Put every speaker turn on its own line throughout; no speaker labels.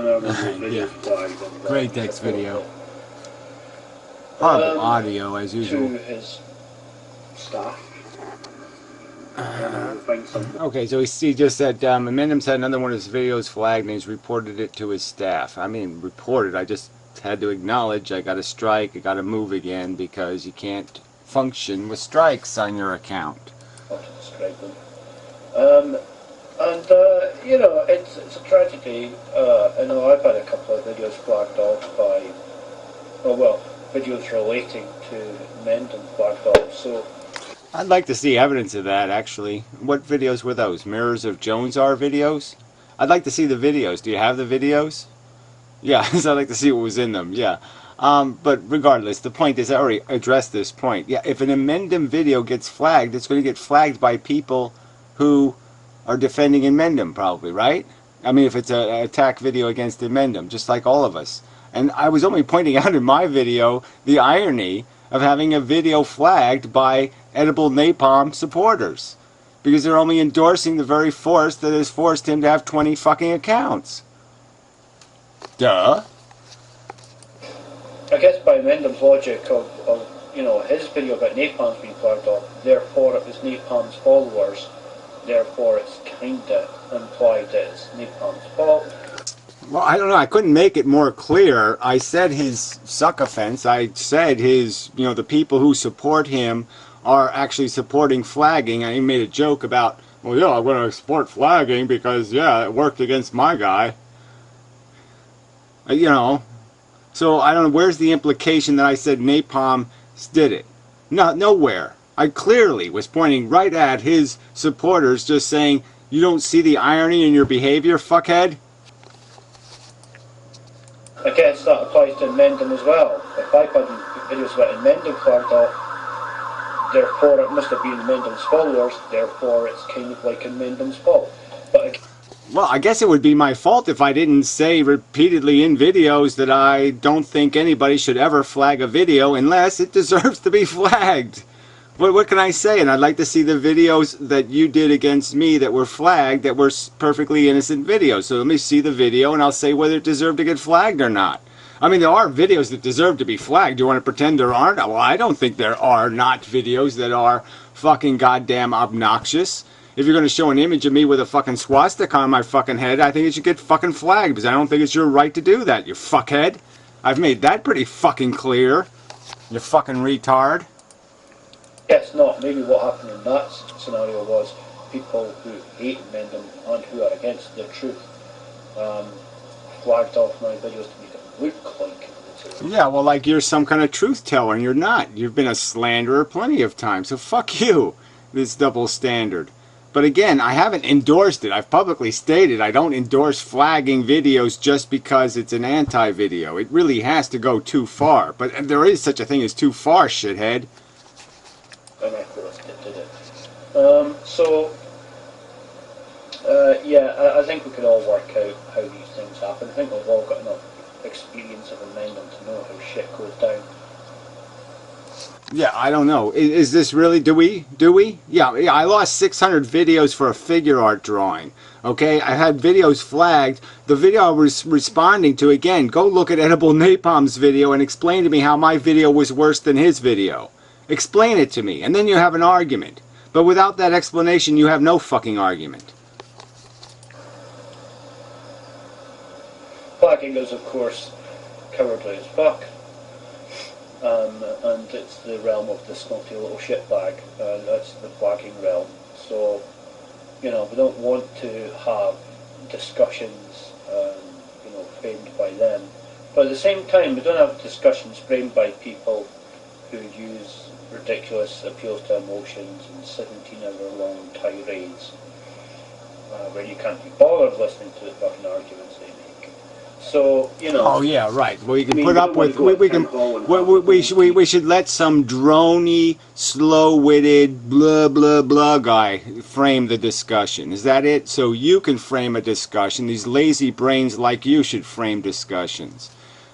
whenever the video's
Yeah.
flagged. And,
Gratex video. Horrible audio as usual.
To his staff. We'll find some.
Okay, so he just said, Inmendham said another one of his videos flagged and he's reported it to his staff. I mean, reported, I just had to acknowledge I got a strike, I got to move again because you can't function with strikes on your account.
Not to describe them. You know, it's a tragedy. I know I've had a couple of videos flagged off by, videos relating to Inmendham flagged off, so...
I'd like to see evidence of that, actually. What videos were those? Mirrors of Jones R videos? I'd like to see the videos. Do you have the videos? Yeah, so I'd like to see what was in them, yeah. But regardless, the point is, I already addressed this point. Yeah, if an Inmendham video gets flagged, it's going to get flagged by people who are defending Inmendham, probably, right? I mean, if it's an attack video against Inmendham, just like all of us. And I was only pointing out in my video the irony of having a video flagged by edible napalm supporters, because they're only endorsing the very force that has forced him to have 20 fucking accounts. Duh.
I guess by Inmendham's logic of you know, his video about napalm's being flagged off, therefore it was napalm's followers, therefore it's kinda implied that it's napalm's fault.
Well, I don't know. I couldn't make it more clear. I said his suck offense. I said his, you know, the people who support him are actually supporting flagging. I even made a joke about, well, yeah, I'm going to support flagging because, yeah, it worked against my guy. You know, so I don't know, where's the implication that I said napalm did it? No, nowhere. I clearly was pointing right at his supporters, just saying, you don't see the irony in your behavior, fuckhead?
I guess that applies to Inmendham as well. If I've had videos about Inmendham flagged off, therefore it must have been Inmendham's followers, therefore it's kind of like Inmendham's fault. But
well, I guess it would be my fault if I didn't say repeatedly in videos that I don't think anybody should ever flag a video unless it deserves to be flagged. What can I say? And I'd like to see the videos that you did against me that were flagged, that were perfectly innocent videos. So let me see the video and I'll say whether it deserved to get flagged or not. I mean, there are videos that deserve to be flagged. Do you want to pretend there aren't? Well, I don't think there are not videos that are fucking goddamn obnoxious. If you're going to show an image of me with a fucking swastika on my fucking head, I think it should get fucking flagged because I don't think it's your right to do that, you fuckhead. I've made that pretty fucking clear, you fucking retard.
yes, not. Maybe what happened in that scenario was people who hate Inmendham and who are against the truth flagged off my videos to make it look like it's
Yeah, well, like you're some kind of truth teller, and you're not. You've been a slanderer plenty of times, so fuck you, this double standard. But again, I haven't endorsed it. I've publicly stated I don't endorse flagging videos just because it's an anti-video. It really has to go too far. But there is such a thing as too far, shithead.
Yeah, I think we could all work out how these things happen. I think we've all got enough experience of Inmendham to know how shit goes down.
Yeah, I don't know. Is this really, do we? Yeah, I lost 600 videos for a figure art drawing. Okay, I had videos flagged. The video I was responding to, again, go look at Edible Napalm's video and explain to me how my video was worse than his video. Explain it to me, and then you have an argument. But without that explanation, you have no fucking argument.
Flagging is, of course, cowardly as fuck. And it's the realm of the snotty little shitbag. That's the flagging realm. So, you know, we don't want to have discussions, you know, framed by them. But at the same time, we don't have discussions framed by people who use ridiculous appeals to emotions and 17-hour-long tirades, where you can't be bothered listening to the fucking arguments they make. So, you know.
Oh yeah, right. Well, you can put up with we should let some drony, slow-witted, blah blah blah guy frame the discussion. Is that it? So you can frame a discussion. These lazy brains like you should frame discussions.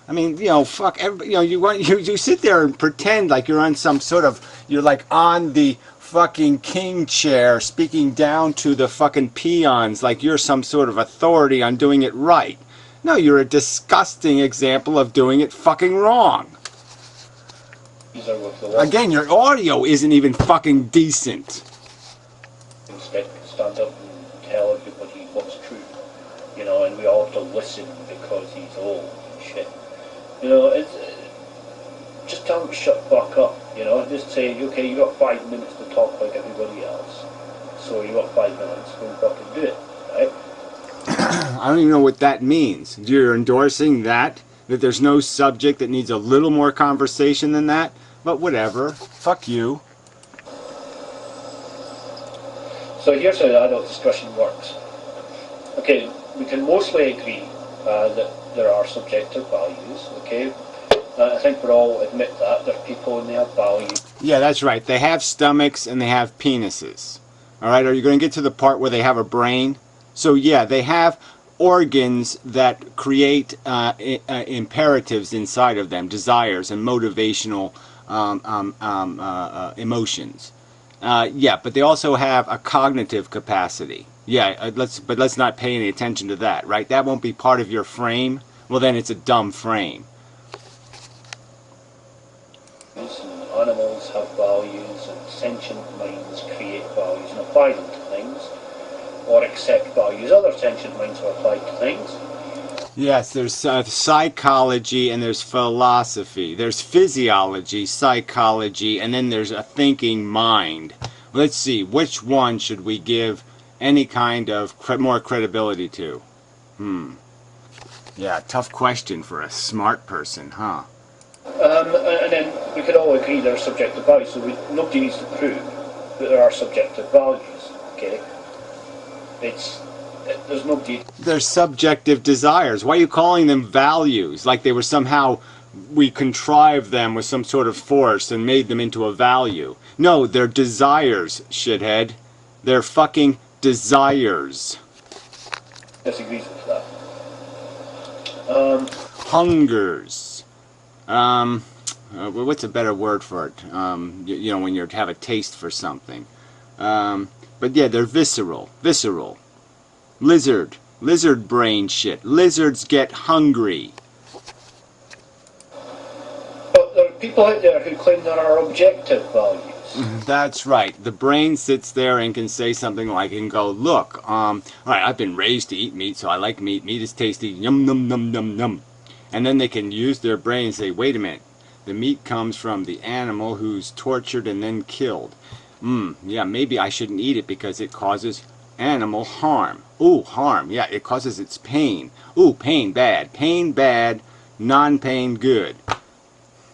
I mean, you know, fuck. You know, you sit there and pretend like you're on some sort of, you're like on the fucking king chair, speaking down to the fucking peons, like you're some sort of authority on doing it right. No, you're a disgusting example of doing it fucking wrong.
These are with the law.
Again, your audio isn't even fucking decent.
Instead, stand up and tell everybody what's true, you know, and we all have to listen because he's old and shit. You know, it's just tell him to shut the fuck up, you know, just say, okay, you got 5 minutes to talk like everybody else, so you got 5 minutes, go and fucking do it, right?
I don't even know what that means. You're endorsing that there's no subject that needs a little more conversation than that? But whatever. Fuck you.
So here's how the adult discussion works. Okay, we can mostly agree that there are subjective values, okay? I think we all admit that. There are people and they have values.
Yeah, that's right. They have stomachs and they have penises. Alright, are you going to get to the part where they have a brain? So yeah, they have organs that create imperatives inside of them, desires and motivational emotions. Yeah, but they also have a cognitive capacity. Yeah, let's not pay any attention to that, right? That won't be part of your frame. Well, then it's a dumb frame.
And animals have values, and sentient minds create values and apply them to things, or accept values. Other sentient minds are applied to things.
Yes, there's psychology and there's philosophy. There's physiology, psychology, and then there's a thinking mind. Let's see, which one should we give any kind of more credibility to? Yeah, tough question for a smart person, huh?
And then we could all agree there are subjective values, so nobody needs to prove that there are subjective values, okay? There's nobody...
They're subjective desires. Why are you calling them values? Like they were somehow, we contrived them with some sort of force and made them into a value. No, they're desires, shithead. They're fucking desires.
Disagrees with that.
Hungers. What's a better word for it? You know, when you have a taste for something. But yeah, they're visceral. Visceral. Lizard brain shit. Lizards get hungry.
But there are people out there who claim there are objective values.
That's right. The brain sits there and can say something like, and go, look, all right, I've been raised to eat meat, so I like meat. Meat is tasty. Yum, num, num, num, num. And then they can use their brain and say, wait a minute. The meat comes from the animal who's tortured and then killed. Yeah, maybe I shouldn't eat it because it causes animal harm. Ooh, harm. Yeah, it causes its pain. Ooh, pain bad. Pain bad, non-pain good.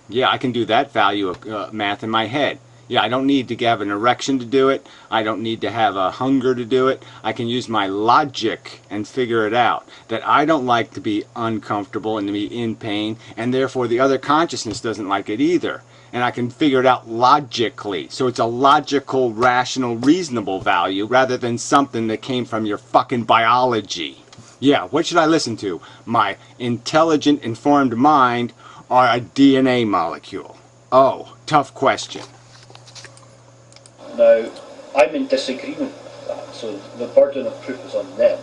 Yeah, I can do that value of math in my head. Yeah, I don't need to have an erection to do it. I don't need to have a hunger to do it. I can use my logic and figure it out. That I don't like to be uncomfortable and to be in pain, and therefore the other consciousness doesn't like it either. And I can figure it out logically. So it's a logical, rational, reasonable value rather than something that came from your fucking biology. Yeah, what should I listen to? My intelligent, informed mind or a DNA molecule? Oh, tough question.
Now, I'm in disagreement with that, so the burden of proof is on them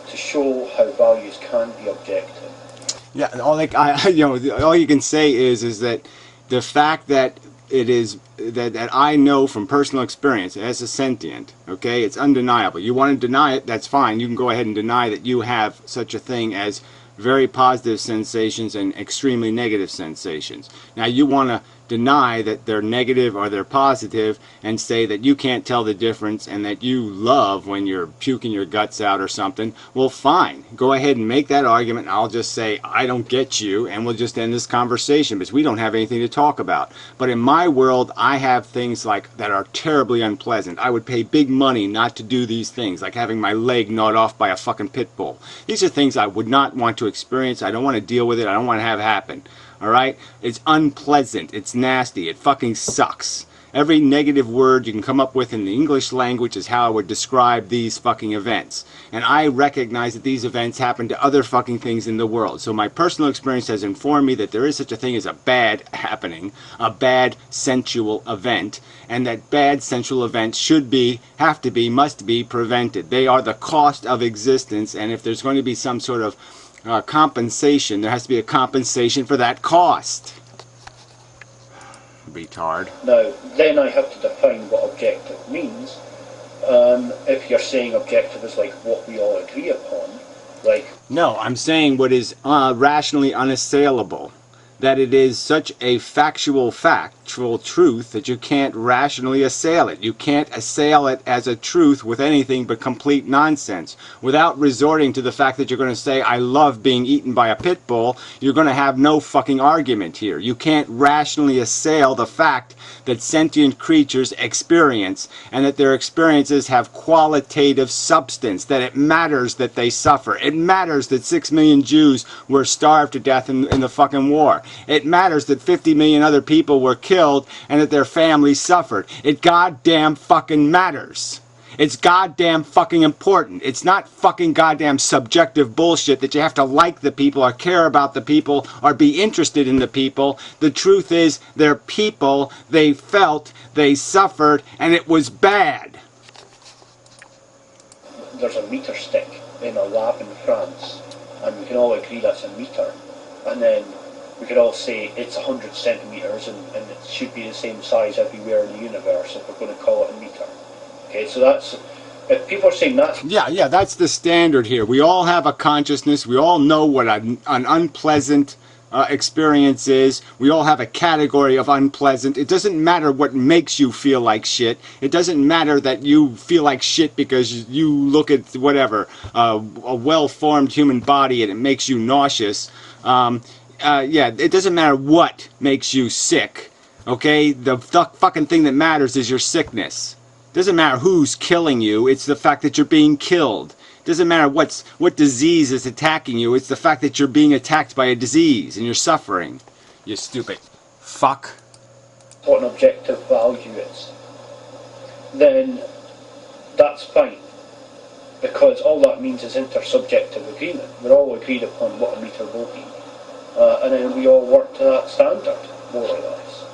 to show how values can be objective.
Yeah, all you can say is that the fact that it is that I know from personal experience as a sentient, okay, it's undeniable. You want to deny it, that's fine. You can go ahead and deny that you have such a thing as very positive sensations and extremely negative sensations. Now you want to deny that they're negative or they're positive and say that you can't tell the difference and that you love when you're puking your guts out or something. Well, fine. Go ahead and make that argument and I'll just say I don't get you and we'll just end this conversation because we don't have anything to talk about. But in my world, I have things like that are terribly unpleasant. I would pay big money not to do these things, like having my leg gnawed off by a fucking pit bull. These are things I would not want to experience. I don't want to deal with it. I don't want to have happen. Alright? It's unpleasant. It's nasty. It fucking sucks. Every negative word you can come up with in the English language is how I would describe these fucking events. And I recognize that these events happen to other fucking things in the world. So my personal experience has informed me that there is such a thing as a bad happening, a bad sensual event, and that bad sensual events should be, have to be, must be prevented. They are the cost of existence, and if there's going to be some sort of compensation. There has to be a compensation for that cost. Retard.
Now, then I have to define what objective means. If you're saying objective is like what we all agree upon, like...
No, I'm saying what is rationally unassailable. That it is such a factual truth that you can't rationally assail it. You can't assail it as a truth with anything but complete nonsense. Without resorting to the fact that you're going to say, I love being eaten by a pit bull, you're going to have no fucking argument here. You can't rationally assail the fact that sentient creatures experience, and that their experiences have qualitative substance, that it matters that they suffer. It matters that 6 million Jews were starved to death in the fucking war. It matters that 50 million other people were killed and that their families suffered. It goddamn fucking matters. It's goddamn fucking important. It's not fucking goddamn subjective bullshit that you have to like the people or care about the people or be interested in the people. The truth is, they're people, they felt, they suffered, and it was bad.
There's a meter stick in a lab in France, and we can all agree that's a meter. And then we could all say it's 100 centimetres and it should be the same size everywhere in the universe if we're going to call it a meter. Okay, so that's... If people are saying that's...
Yeah, that's the standard here. We all have a consciousness. We all know what an unpleasant experience is. We all have a category of unpleasant. It doesn't matter what makes you feel like shit. It doesn't matter that you feel like shit because you look at whatever, a well-formed human body and it makes you nauseous. Yeah, it doesn't matter what makes you sick, okay? The fucking thing that matters is your sickness. It doesn't matter who's killing you, it's the fact that you're being killed. It doesn't matter what disease is attacking you, it's the fact that you're being attacked by a disease and you're suffering. You stupid fuck.
What an objective value is, then that's fine. Because all that means is intersubjective agreement. We're all agreed upon what a meter will be. And then we all work to that standard, more or less.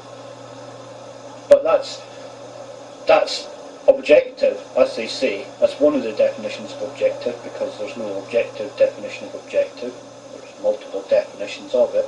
But that's objective, as they say. That's one of the definitions of objective, because there's no objective definition of objective. There's multiple definitions of it.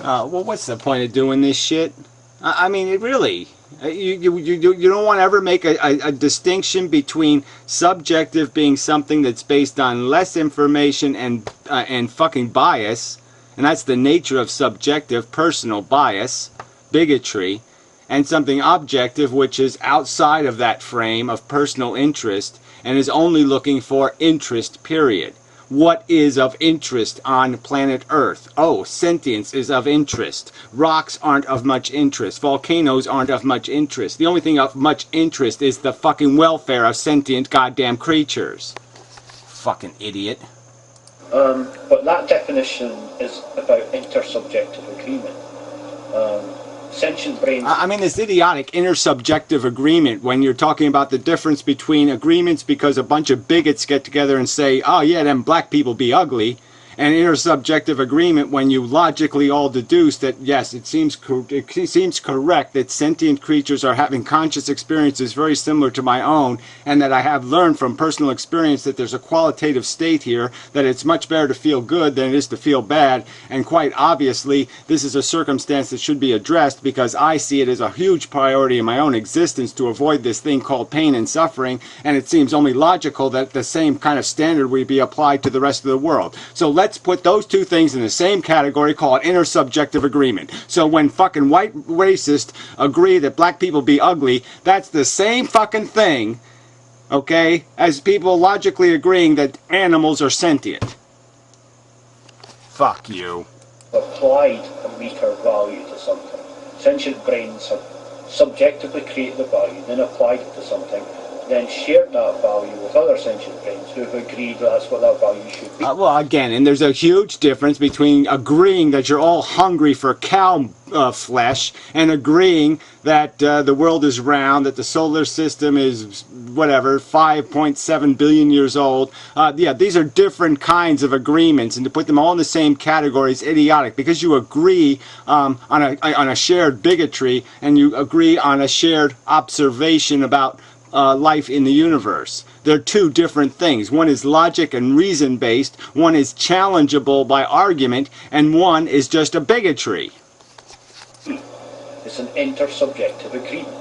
Well, what's the point of doing this shit? I mean, it really... You don't want to ever make a distinction between subjective being something that's based on less information and fucking bias, and that's the nature of subjective, personal bias, bigotry, and something objective which is outside of that frame of personal interest and is only looking for interest, period. What is of interest on planet Earth? Oh, sentience is of interest. Rocks aren't of much interest. Volcanoes aren't of much interest. The only thing of much interest is the fucking welfare of sentient goddamn creatures. Fucking idiot.
But that definition is about intersubjective agreement. Sentient brains...
I mean, this idiotic intersubjective agreement when you're talking about the difference between agreements because a bunch of bigots get together and say, oh yeah, them black people be ugly, and intersubjective agreement when you logically all deduce that, yes, it seems correct that sentient creatures are having conscious experiences very similar to my own, and that I have learned from personal experience that there's a qualitative state here, that it's much better to feel good than it is to feel bad, and quite obviously this is a circumstance that should be addressed because I see it as a huge priority in my own existence to avoid this thing called pain and suffering, and it seems only logical that the same kind of standard would be applied to the rest of the world. So let's put those two things in the same category, call it intersubjective agreement. So when fucking white racists agree that black people be ugly, that's the same fucking thing, okay, as people logically agreeing that animals are sentient. Fuck you.
Applied a meter value to something. Sentient brains have subjectively created the value, then applied it to something, then shared that value with other sentient brains who have agreed that's what that value should be.
Well, again, and there's a huge difference between agreeing that you're all hungry for cow flesh and agreeing that the world is round, that the solar system is, whatever, 5.7 billion years old. Yeah, these are different kinds of agreements, and to put them all in the same category is idiotic, because you agree on a shared bigotry, and you agree on a shared observation about life in the universe. They're two different things. One is logic and reason based, one is challengeable by argument, and one is just a bigotry.
It's an intersubjective agreement.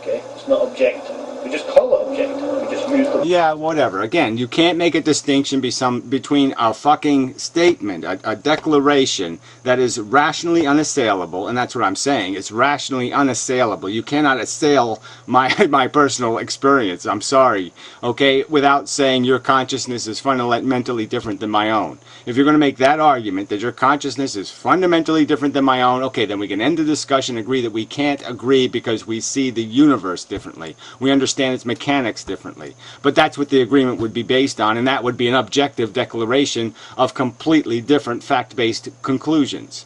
Okay? It's not objective. We just call it objective. We just use the...
Yeah, whatever. Again, you can't make a distinction between a fucking statement, a declaration that is rationally unassailable, and that's what I'm saying. It's rationally unassailable. You cannot assail my personal experience. I'm sorry. Okay? Without saying your consciousness is fundamentally different than my own. If you're going to make that argument that your consciousness is fundamentally different than my own, okay, then we can end the discussion, agree that we can't agree because we see the universe differently. We understand its mechanics differently. But that's what the agreement would be based on, and that would be an objective declaration of completely different fact-based conclusions.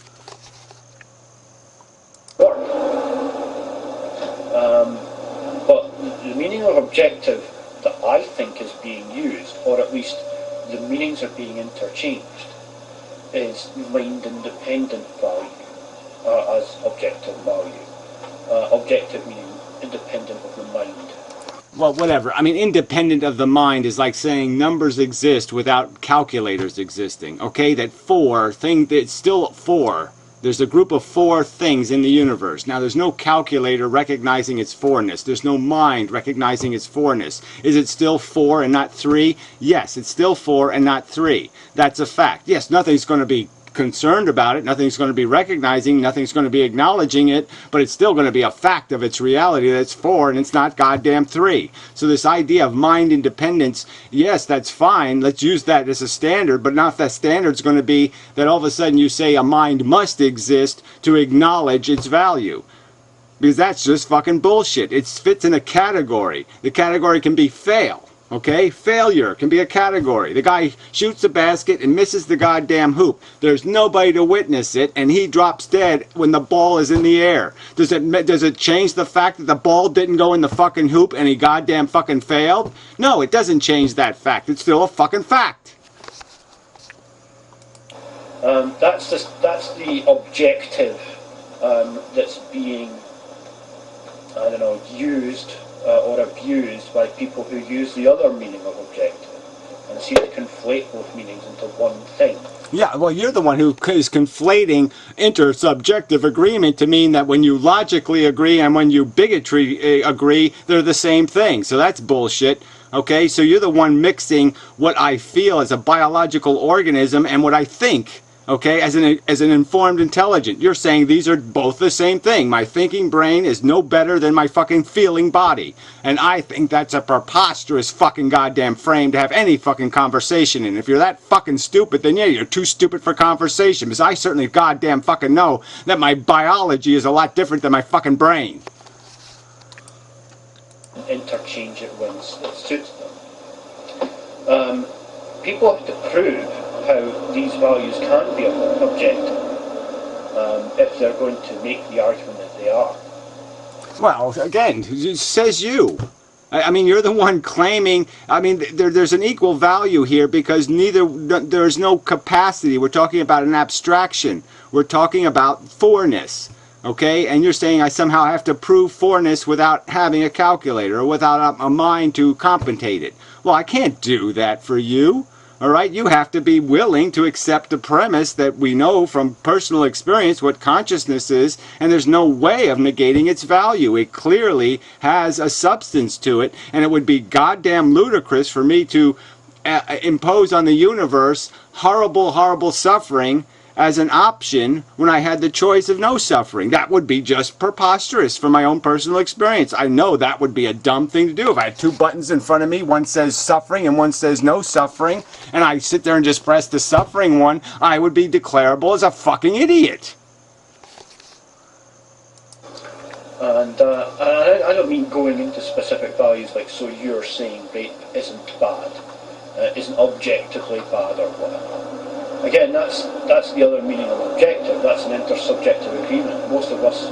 But the meaning of objective that I think is being used, or at least the meanings are being interchanged, is mind-independent value as objective value. Objective meaning independent of the mind.
Well, whatever. I mean, independent of the mind is like saying numbers exist without calculators existing. Okay, it's still 4. There's a group of 4 things in the universe. Now, there's no calculator recognizing its 4-ness. There's no mind recognizing its 4-ness. Is it still 4 and not 3? Yes, it's still 4 and not 3. That's a fact. Yes, nothing's going to be concerned about it, nothing's going to be recognizing, nothing's going to be acknowledging it, but it's still going to be a fact of its reality that it's 4 and it's not goddamn 3. So this idea of mind independence, yes, that's fine, let's use that as a standard, but not that standard's going to be that all of a sudden you say a mind must exist to acknowledge its value. Because that's just fucking bullshit. It fits in a category. The category can be fail. Okay? Failure can be a category. The guy shoots the basket and misses the goddamn hoop. There's nobody to witness it, and he drops dead when the ball is in the air. Does it change the fact that the ball didn't go in the fucking hoop and he goddamn fucking failed? No, it doesn't change that fact. It's still a fucking fact.
That's the objective that's being, I don't know, used or abused by people who use the other meaning of objective and seem to conflate both meanings into one thing.
Yeah, well, you're the one who is conflating intersubjective agreement to mean that when you logically agree and when you bigotry agree, they're the same thing. So that's bullshit. Okay, so you're the one mixing what I feel as a biological organism and what I think. Okay, as an informed intelligent. You're saying these are both the same thing. My thinking brain is no better than my fucking feeling body. And I think that's a preposterous fucking goddamn frame to have any fucking conversation in. If you're that fucking stupid, then yeah, you're too stupid for conversation. Because I certainly goddamn fucking know that my biology is a lot different than my fucking brain.
Interchange it when it suits them. People have to prove how these values can be objective if they're going to make the argument that they are.
Well, again, it says you. I mean, you're the one claiming, I mean, there's an equal value here because there's no capacity. We're talking about an abstraction. We're talking about 4-ness. Okay, and you're saying I somehow have to prove 4-ness without having a calculator or without a mind to compensate it. Well, I can't do that for you. All right, you have to be willing to accept the premise that we know from personal experience what consciousness is, and there's no way of negating its value. It clearly has a substance to it, and it would be goddamn ludicrous for me to impose on the universe horrible, horrible suffering as an option when I had the choice of no suffering. That would be just preposterous from my own personal experience. I know that would be a dumb thing to do. If I had 2 buttons in front of me, one says suffering and one says no suffering, and I sit there and just press the suffering one, I would be declarable as a fucking idiot.
And I don't mean going into specific values like, so you're saying rape isn't bad, isn't objectively bad or whatever. Again, that's the other meaning of objective. That's an intersubjective agreement. Most of us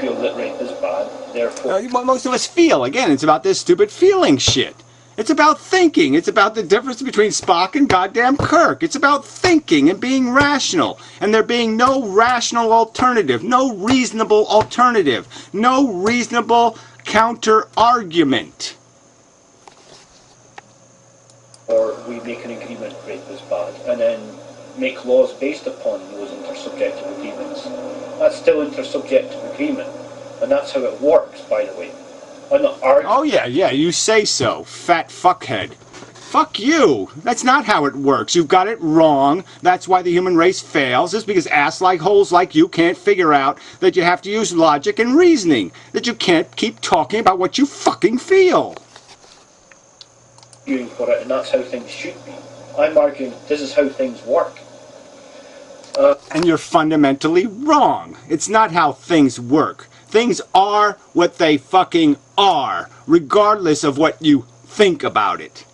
feel that rape is bad, therefore...
Most of us feel. Again, it's about this stupid feeling shit. It's about thinking. It's about the difference between Spock and goddamn Kirk. It's about thinking and being rational. And there being no rational alternative, no reasonable alternative, no reasonable counter argument.
Or we make an agreement rape is bad, and then make laws based upon those intersubjective agreements. That's still intersubjective agreement, and that's how it works, by the way. I'm not arguing.
Oh yeah, you say so, fat fuckhead. Fuck you! That's not how it works. You've got it wrong. That's why the human race fails. It's because ass-like holes like you can't figure out that you have to use logic and reasoning. That you can't keep talking about what you fucking feel.
Arguing for it, and that's how things should be. I'm arguing this is how things work.
And you're fundamentally wrong. It's not how things work. Things are what they fucking are, regardless of what you think about it.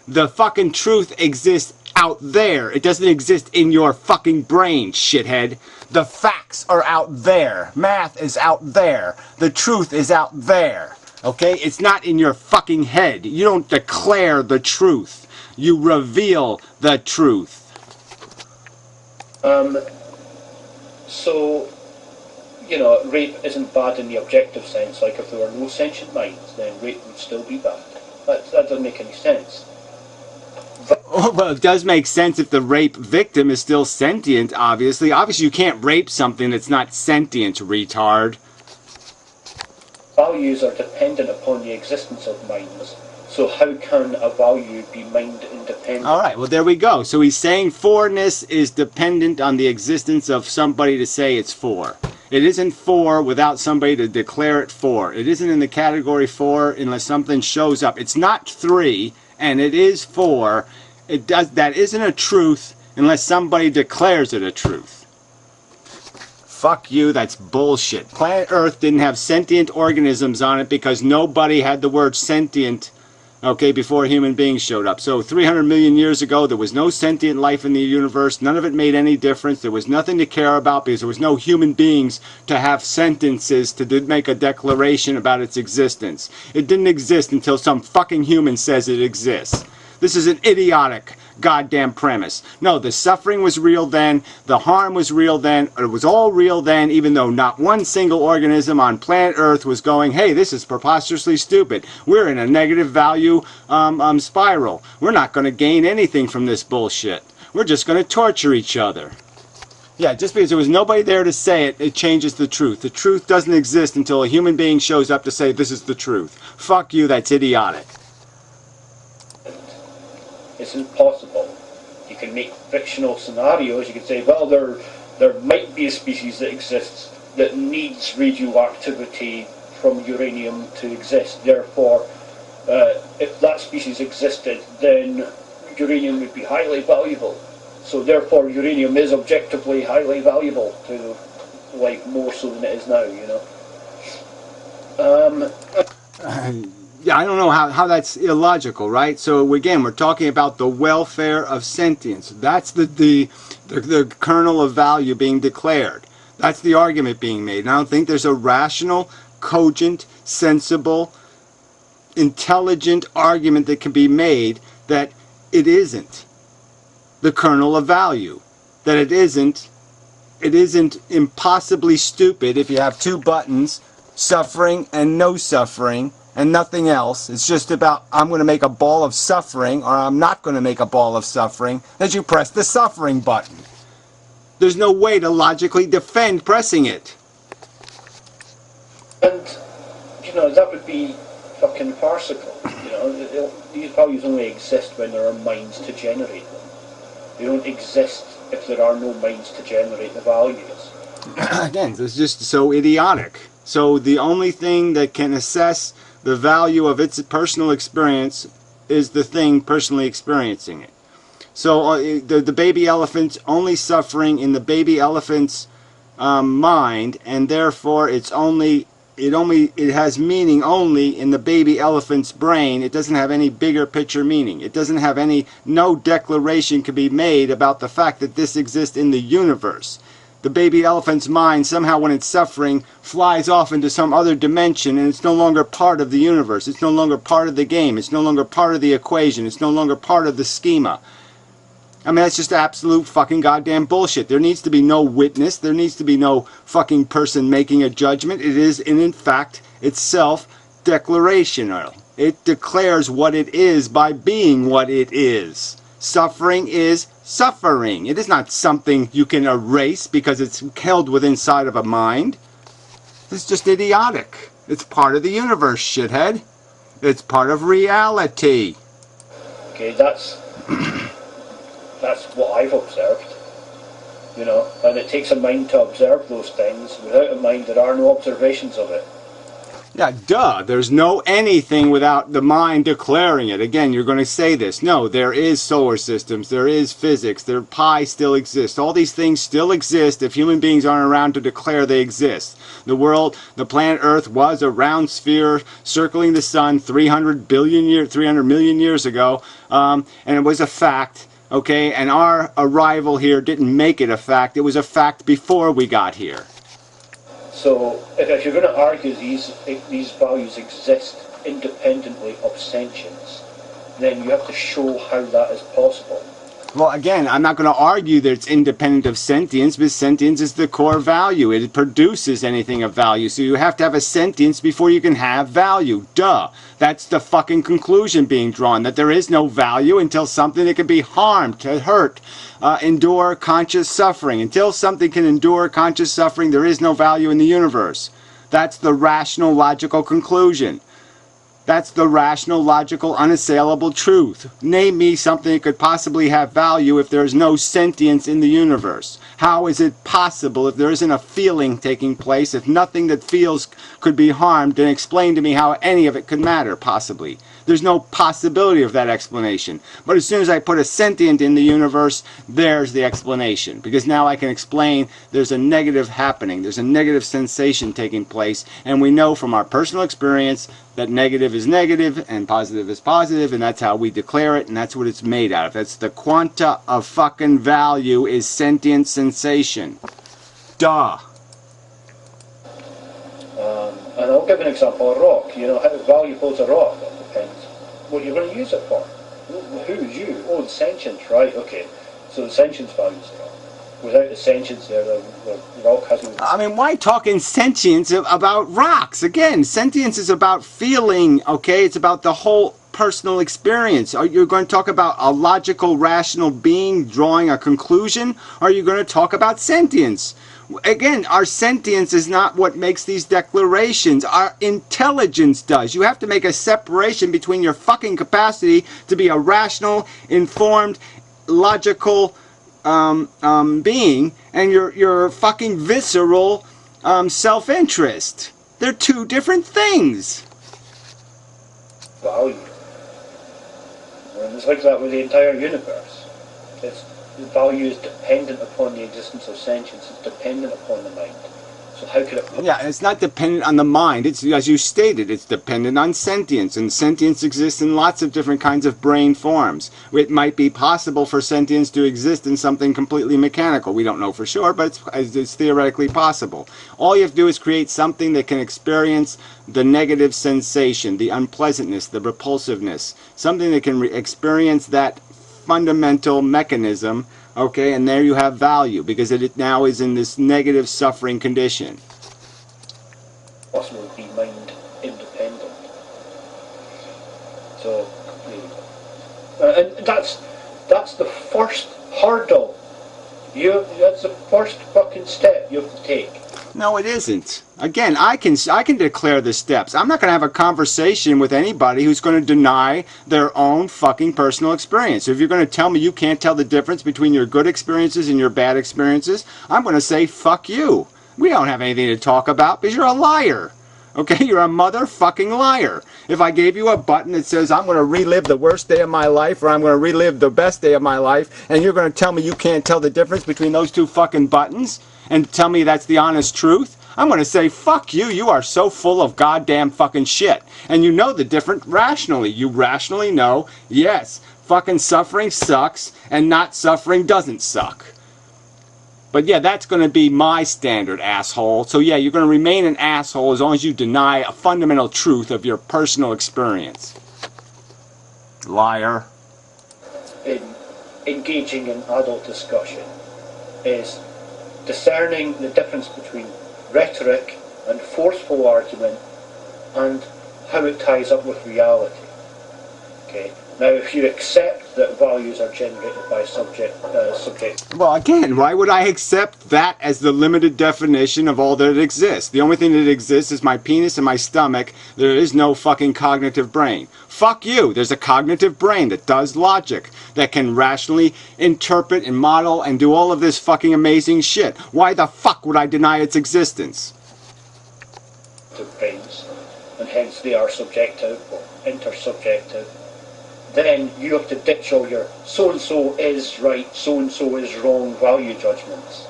The fucking truth exists out there. It doesn't exist in your fucking brain, shithead. The facts are out there. Math is out there. The truth is out there. Okay? It's not in your fucking head. You don't declare the truth. You reveal the truth.
So, you know, rape isn't bad in the objective sense. Like, if there were no sentient minds, then rape would still be bad. That doesn't make any sense.
Oh, well, it does make sense if the rape victim is still sentient, obviously. Obviously, you can't rape something that's not sentient, retard.
Values are dependent upon the existence of minds. So how can a value be mind independent?
Alright, well there we go. So he's saying forness is dependent on the existence of somebody to say it's for. It isn't for without somebody to declare it for. It isn't in the category for unless something shows up. It's not 3, and it is 4. That isn't a truth unless somebody declares it a truth. Fuck you, that's bullshit. Planet Earth didn't have sentient organisms on it because nobody had the word sentient, okay, before human beings showed up. So 300 million years ago, there was no sentient life in the universe. None of it made any difference. There was nothing to care about because there was no human beings to have sentences to make a declaration about its existence. It didn't exist until some fucking human says it exists. This is an idiotic goddamn premise. No, the suffering was real then, the harm was real then, it was all real then, even though not one single organism on planet Earth was going, hey, this is preposterously stupid. We're in a negative value spiral. We're not going to gain anything from this bullshit. We're just going to torture each other. Yeah, just because there was nobody there to say it, it changes the truth. The truth doesn't exist until a human being shows up to say this is the truth. Fuck you, that's idiotic.
It's impossible. You can make fictional scenarios. You can say, well, there might be a species that exists that needs radioactivity from uranium to exist. Therefore, if that species existed, then uranium would be highly valuable. So therefore, uranium is objectively highly valuable to, like, more so than it is now, you know.
Yeah, I don't know how that's illogical, right? So again, we're talking about the welfare of sentience. That's the kernel of value being declared. That's the argument being made. And I don't think there's a rational, cogent, sensible, intelligent argument that can be made that it isn't the kernel of value. That it isn't impossibly stupid if you have 2 buttons, suffering and no suffering, and nothing else. It's just about, I'm going to make a ball of suffering, or I'm not going to make a ball of suffering, that you press the suffering button. There's no way to logically defend pressing it.
And, you know, that would be fucking farcical. You know, these values only exist when there are minds to generate them. They don't exist if there are no minds to generate the values.
Again, it's just so idiotic. So the only thing that can assess the value of its personal experience is the thing personally experiencing it. So the baby elephant's only suffering in the baby elephant's mind, and therefore it has meaning only in the baby elephant's brain. It doesn't have any bigger picture meaning. It doesn't have no declaration can be made about the fact that this exists in the universe. The baby elephant's mind, somehow when it's suffering, flies off into some other dimension, and it's no longer part of the universe. It's no longer part of the game. It's no longer part of the equation. It's no longer part of the schema. I mean, that's just absolute fucking goddamn bullshit. There needs to be no witness. There needs to be no fucking person making a judgment. It is, in fact, itself declarational. It declares what it is by being what it is. Suffering is suffering. It is not something you can erase because it's held within inside of a mind. It's just idiotic. It's part of the universe, shithead. It's part of reality.
Okay, that's what I've observed. You know, and it takes a mind to observe those things. Without a mind, there are no observations of it.
Yeah, duh. There's no anything without the mind declaring it. Again, you're going to say this. No, there is solar systems. There is physics. Pi still exists. All these things still exist if human beings aren't around to declare they exist. The world, the planet Earth was a round sphere circling the sun 300 million years ago, and it was a fact. Okay, and our arrival here didn't make it a fact. It was a fact before we got here.
So, if you're going to argue these values exist independently of sentience, then you have to show how that is possible.
Well, again, I'm not going to argue that it's independent of sentience, because sentience is the core value. It produces anything of value. So you have to have a sentience before you can have value. Duh. That's the fucking conclusion being drawn, that there is no value until something that can be harmed, hurt, endure conscious suffering. Until something can endure conscious suffering, there is no value in the universe. That's the rational, logical conclusion. That's the rational, logical, unassailable truth. Name me something that could possibly have value if there is no sentience in the universe. How is it possible if there isn't a feeling taking place, if nothing that feels could be harmed, then explain to me how any of it could matter, possibly. There's no possibility of that explanation. But as soon as I put a sentient in the universe, there's the explanation. Because now I can explain there's a negative happening, there's a negative sensation taking place, and we know from our personal experience that negative is negative and positive is positive, and that's how we declare it, and that's what it's made out of. That's the quanta of fucking value is sentient sensation. Duh.
And I'll give an example, a rock. You know, how valuable is a rock? It depends what you're going to use it for. Who's you? Oh, the sentience, right, okay. So the sentience values the rock. Without the sentience there, the rock hasn't...
I mean, why talking sentience about rocks? Again, sentience is about feeling, okay? It's about the whole personal experience. Are you going to talk about a logical, rational being drawing a conclusion? Or are you going to talk about sentience? Again, our sentience is not what makes these declarations. Our intelligence does. You have to make a separation between your fucking capacity to be a rational, informed, logical being and your fucking visceral self-interest. They're two different things.
Value. And it's like that with the entire universe. The value is dependent upon the existence of sentience. It's dependent upon the mind. So how could it...
Yeah, it's not dependent on the mind. It's, as you stated, it's dependent on sentience. And sentience exists in lots of different kinds of brain forms. It might be possible for sentience to exist in something completely mechanical. We don't know for sure, but it's theoretically possible. All you have to do is create something that can experience the negative sensation, the unpleasantness, the repulsiveness. Something that can experience that fundamental mechanism. Okay, and there you have value, because it now is in this negative suffering condition.
Possible to be mind independent. So, and that's the first hurdle. That's the first fucking step you have to take.
No, it isn't. Again, I can declare the steps. I'm not going to have a conversation with anybody who's going to deny their own fucking personal experience. If you're going to tell me you can't tell the difference between your good experiences and your bad experiences, I'm going to say, fuck you. We don't have anything to talk about because you're a liar. Okay, you're a motherfucking liar. If I gave you a button that says I'm going to relive the worst day of my life or I'm going to relive the best day of my life, and you're going to tell me you can't tell the difference between those two fucking buttons and tell me that's the honest truth, I'm going to say, fuck you, you are so full of goddamn fucking shit. And you know the difference rationally. You rationally know, yes, fucking suffering sucks and not suffering doesn't suck. But yeah, that's going to be my standard, asshole. So yeah, you're going to remain an asshole as long as you deny a fundamental truth of your personal experience. Liar.
In engaging in adult discussion is discerning the difference between rhetoric and forceful argument and how it ties up with reality. Okay. Now, if you accept that values are generated by subject.
Well, again, why would I accept that as the limited definition of all that exists? The only thing that exists is my penis and my stomach. There is no fucking cognitive brain. Fuck you. There's a cognitive brain that does logic, that can rationally interpret and model and do all of this fucking amazing shit. Why the fuck would I deny its existence?
Brains, and hence they are subjective or intersubjective. Then you have to ditch all your so-and-so is right, so-and-so is wrong value judgments,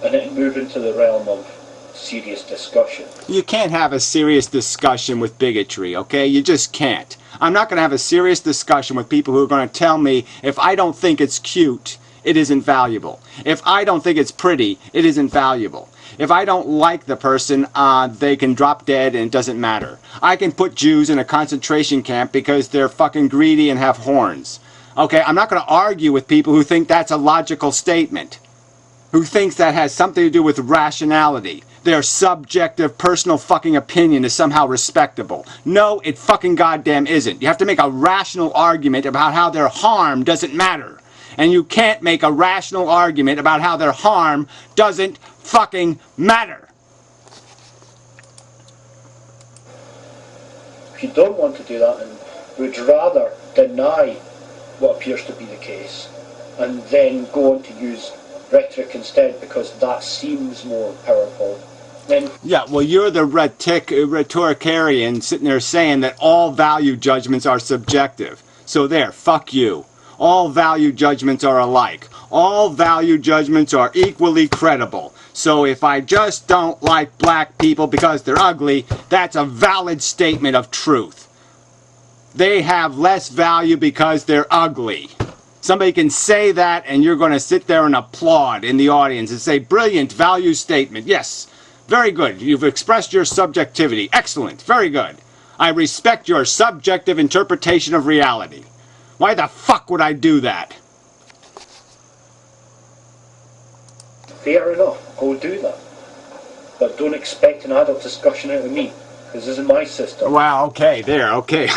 and then move into the realm of serious discussion.
You can't have a serious discussion with bigotry, okay? You just can't. I'm not going to have a serious discussion with people who are going to tell me if I don't think it's cute, it isn't valuable. If I don't think it's pretty, it isn't valuable. If I don't like the person, they can drop dead and it doesn't matter. I can put Jews in a concentration camp because they're fucking greedy and have horns. Okay, I'm not going to argue with people who think that's a logical statement, who thinks that has something to do with rationality. Their subjective, personal fucking opinion is somehow respectable. No, it fucking goddamn isn't. You have to make a rational argument about how their harm doesn't matter. And you can't make a rational argument about how their harm doesn't fucking matter.
If you don't want to do that and would rather deny what appears to be the case and then go on to use rhetoric instead because that seems more powerful, then...
Yeah, well, you're the rhetoricarian sitting there saying that all value judgments are subjective. So there, fuck you. All value judgments are alike. All value judgments are equally credible. So if I just don't like black people because they're ugly, that's a valid statement of truth. They have less value because they're ugly. Somebody can say that and you're going to sit there and applaud in the audience and say, brilliant value statement. Yes, very good. You've expressed your subjectivity. Excellent. Very good. I respect your subjective interpretation of reality. Why the fuck would I do that?
Fair enough, go do that. But don't expect an adult discussion out of me, because this is my system.
Wow, okay, there, okay.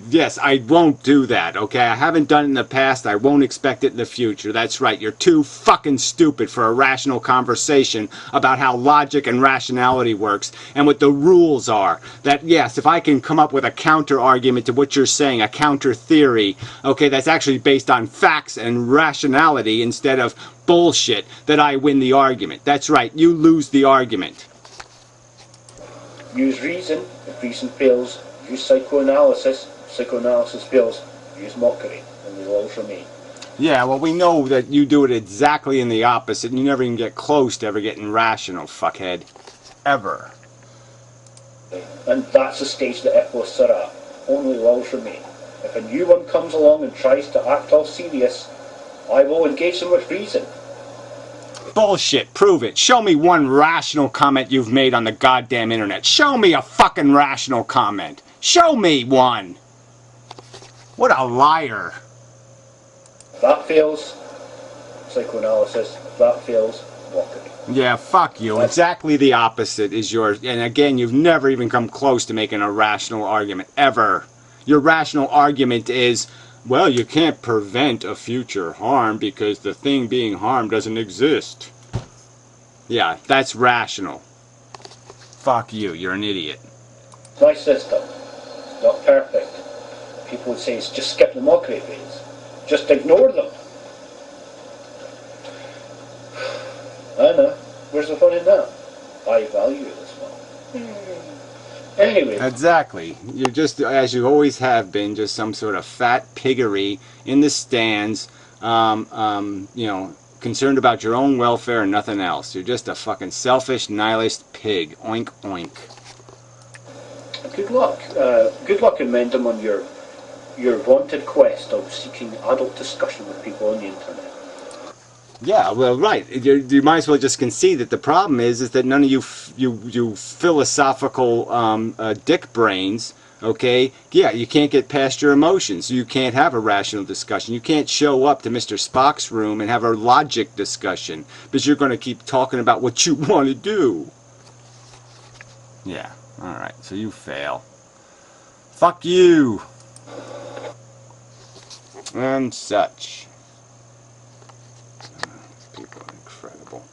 Yes, I won't do that, okay? I haven't done it in the past, I won't expect it in the future. That's right, you're too fucking stupid for a rational conversation about how logic and rationality works and what the rules are. That, yes, if I can come up with a counter-argument to what you're saying, a counter-theory, okay, that's actually based on facts and rationality instead of bullshit, that I win the argument. That's right, you lose the argument.
Use reason. If reason fails, use psychoanalysis. Psychoanalysis fails, use mockery, and the laws remain.
Yeah, well, we know that you do it exactly in the opposite, and you never even get close to ever getting rational, fuckhead. Ever.
And that's the stage that ethicists are at. Only laws remain. If a new one comes along and tries to act all serious, I will engage them with reason.
Bullshit, prove it. Show me one rational comment you've made on the goddamn internet. Show me a fucking rational comment. Show me one. What a liar.
If that fails, psychoanalysis. If that fails, mockery.
Yeah, fuck you. Exactly the opposite is yours. And again, you've never even come close to making a rational argument. Ever. Your rational argument is, well, you can't prevent a future harm because the thing being harmed doesn't exist. Yeah, that's rational. Fuck you, you're an idiot.
My system. It's not perfect. People would say, just skip the mockery phase. Just ignore them. I know. Where's the fun in that? I value it as well. Anyway.
Exactly. You're just, as you always have been, just some sort of fat piggery in the stands, you know, concerned about your own welfare and nothing else. You're just a fucking selfish, nihilist pig. Oink, oink.
Good luck. Good luck, Inmendham, on your vaunted quest of seeking adult discussion with people on the internet.
Yeah, well, right. You might as well just concede that the problem is that none of you philosophical dick brains, okay, yeah, you can't get past your emotions. You can't have a rational discussion. You can't show up to Mr. Spock's room and have a logic discussion because you're going to keep talking about what you want to do. Yeah. Alright, so you fail. Fuck you! And such. People are incredible.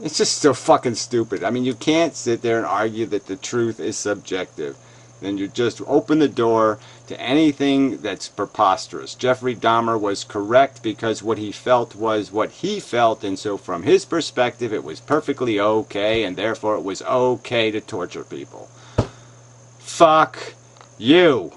It's just so fucking stupid. I mean, you can't sit there and argue that the truth is subjective. Then you just open the door to anything that's preposterous. Jeffrey Dahmer was correct because what he felt was what he felt, and so from his perspective it was perfectly okay, and therefore it was okay to torture people. Fuck you.